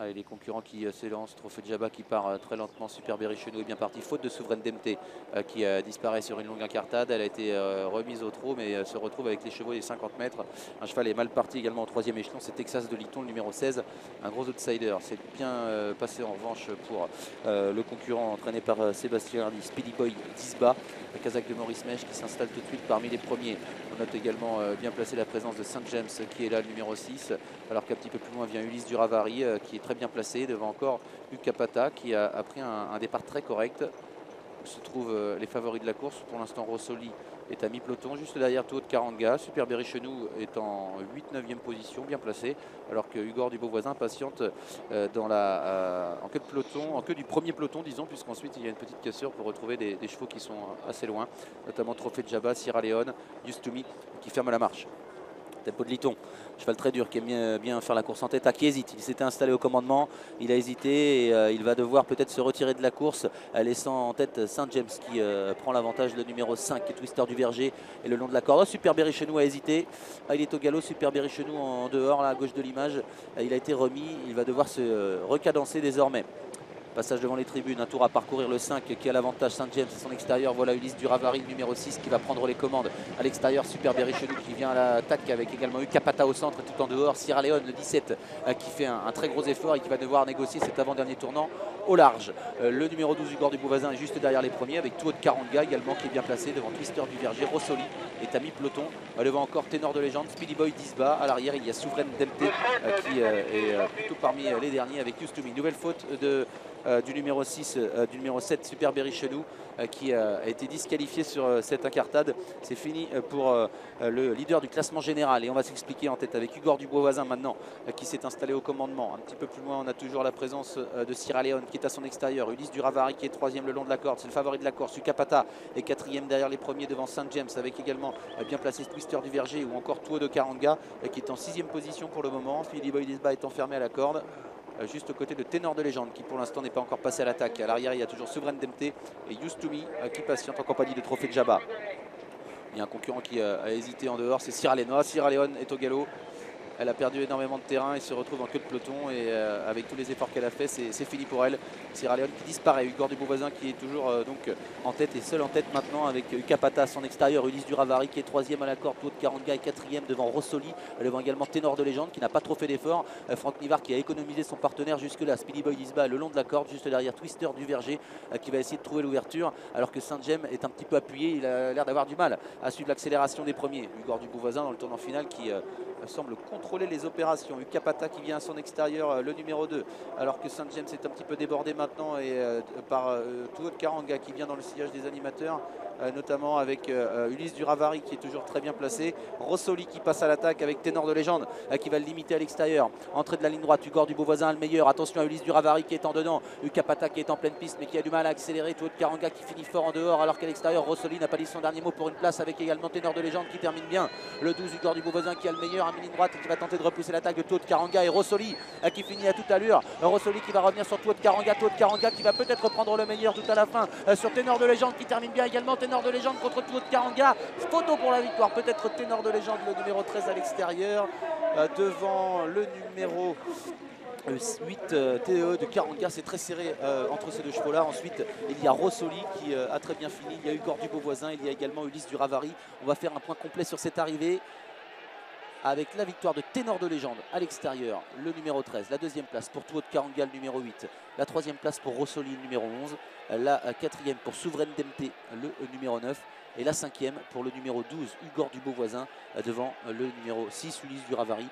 Allez, les concurrents qui s'élancent, Trophée de Jabba qui part très lentement, Super Berry-Chenou est bien parti, faute de Souveraine Dempté qui disparaît sur une longue incartade. Elle a été remise au trot mais se retrouve avec les chevaux des 50 mètres. Un cheval est mal parti également au troisième échelon, c'est Texas de Liton, le numéro 16, un gros outsider. C'est bien passé en revanche pour le concurrent entraîné par Sébastien Hardy, Speedy Boy Disba, le Kazakh de Maurice Mèche qui s'installe tout de suite parmi les premiers. On note également bien placé la présence de Saint James qui est là, le numéro 6, alors qu'un petit peu plus loin vient Ulysse du Ravary qui est très bien placé, devant encore Ukapata qui a pris un départ très correct. Où se trouvent les favoris de la course. Pour l'instant, Rossoli est à mi-peloton, juste derrière Théo de Karanga. Super Berry-Chenou est en 8-9e position, bien placé, alors que Hugor du Beauvoisin patiente en queue de peloton, en queue du premier peloton, disons, puisqu'ensuite il y a une petite cassure pour retrouver des chevaux qui sont assez loin, notamment Trophée de Jabba, Sierra Leone, Used to Me, qui ferme la marche. Tempo de Liton, cheval très dur qui aime bien faire la course en tête, qui hésite. Il s'était installé au commandement, il a hésité et il va devoir peut-être se retirer de la course, laissant en tête Saint James qui prend l'avantage, le numéro 5, Twister du Verger, et le long de la corde. Oh, Super Berry-Chenou a hésité, il est au galop, Super Berry-Chenou en dehors, là, à gauche de l'image, il a été remis, il va devoir se recadencer désormais. Passage devant les tribunes, un tour à parcourir, le 5 qui a l'avantage, Saint James à son extérieur. Voilà Ulysse du Ravary, numéro 6 qui va prendre les commandes à l'extérieur. Super Berry-Chenou qui vient à l'attaque avec également Ukapata au centre tout en dehors. Sierra Leone, le 17 qui fait un très gros effort et qui va devoir négocier cet avant-dernier tournant au large. Le numéro 12 Hugor du Beauvoisin est juste derrière les premiers avec Théo de Karanga également qui est bien placé devant Twister du Verger. Rossoli est à mi-peloton, devant encore Ténor de Légende, Speedy Boy Disba. À l'arrière il y a Souveraine Dempté qui est plutôt parmi les derniers avec Used to Me. Nouvelle faute du numéro 6, du numéro 7, Super Berry-Chenou, qui a été disqualifié sur cette incartade. C'est fini pour le leader du classement général. Et on va s'expliquer en tête avec Hugor du Beauvoisin maintenant, qui s'est installé au commandement. Un petit peu plus loin, on a toujours la présence de Sierra Leone qui est à son extérieur. Ulysse du Ravary qui est troisième le long de la corde. C'est le favori de la course. Ukapata est quatrième derrière les premiers devant Saint James, avec également bien placé Twister du Verger ou encore Théo de Karanga qui est en 6e position pour le moment. Speedy Boy Disba est enfermé à la corde, juste aux côtés de Ténor de Légende qui pour l'instant n'est pas encore passé à l'attaque. À l'arrière il y a toujours Souveraine Dempté et Used to Me qui patiente en compagnie de Trophée de Jabba. Il y a un concurrent qui a hésité en dehors, c'est Sierra Leone. Sierra Leone est au galop. Elle a perdu énormément de terrain et se retrouve en queue de peloton, et avec tous les efforts qu'elle a fait, c'est fini pour elle. Sierra Leone qui disparaît, Hugor du Beauvoisin qui est toujours donc en tête et seul en tête maintenant avec Ukapata à son extérieur, Ulysse du Ravary qui est troisième à la corde, Théo de Karanga est quatrième devant Rossoli, devant également Ténor de Légende qui n'a pas trop fait d'efforts, Franck Nivard qui a économisé son partenaire jusque là, Speedy Boy Disba le long de la corde, juste derrière Twister du Verger qui va essayer de trouver l'ouverture, alors que Saint James est un petit peu appuyé, il a l'air d'avoir du mal à suivre l'accélération des premiers. Hugor du Beauvoisin dans le tournant final qui semble contrôler les opérations. Ukapata qui vient à son extérieur, le numéro 2, alors que Saint James est un petit peu débordé maintenant et par Théo de Karanga qui vient dans le sillage des animateurs, notamment avec Ulysse du Ravary qui est toujours très bien placé. Rossoli qui passe à l'attaque avec Ténor de Légende qui va le limiter à l'extérieur. Entrée de la ligne droite, Hugor du Beauvoisin le meilleur. Attention à Ulysse du Ravary qui est en dedans. Ukapata qui est en pleine piste mais qui a du mal à accélérer. Théo de Karanga qui finit fort en dehors, alors qu'à l'extérieur, Rossoli n'a pas dit son dernier mot pour une place, avec également Ténor de Légende qui termine bien. Le 12, Hugor du Beauvoisin qui a le meilleur à mi-ligne droite et qui va tenter de repousser l'attaque de Théo de Karanga, et Rossoli qui finit à toute allure. Rossoli qui va revenir sur Théo de Karanga qui va peut-être reprendre le meilleur tout à la fin sur Ténor de Légende qui termine bien également. Ténor de Légende contre Théo de Karanga. Photo pour la victoire, peut-être Ténor de Légende, le numéro 13 à l'extérieur, devant le numéro 8 TE de Karanga. C'est très serré entre ces deux chevaux là. Ensuite il y a Rossoli qui a très bien fini, il y a Hugor du Beauvoisin, il y a également Ulysse du Ravary. On va faire un point complet sur cette arrivée avec la victoire de Ténor de Légende à l'extérieur, le numéro 13, la deuxième place pour Théo de Karanga, le numéro 8, la troisième place pour Rossoli, le numéro 11, la quatrième pour Souveraine Dempté, le numéro 9, et la cinquième pour le numéro 12, Hugor du Beauvoisin, devant le numéro 6, Ulysse du Ravary.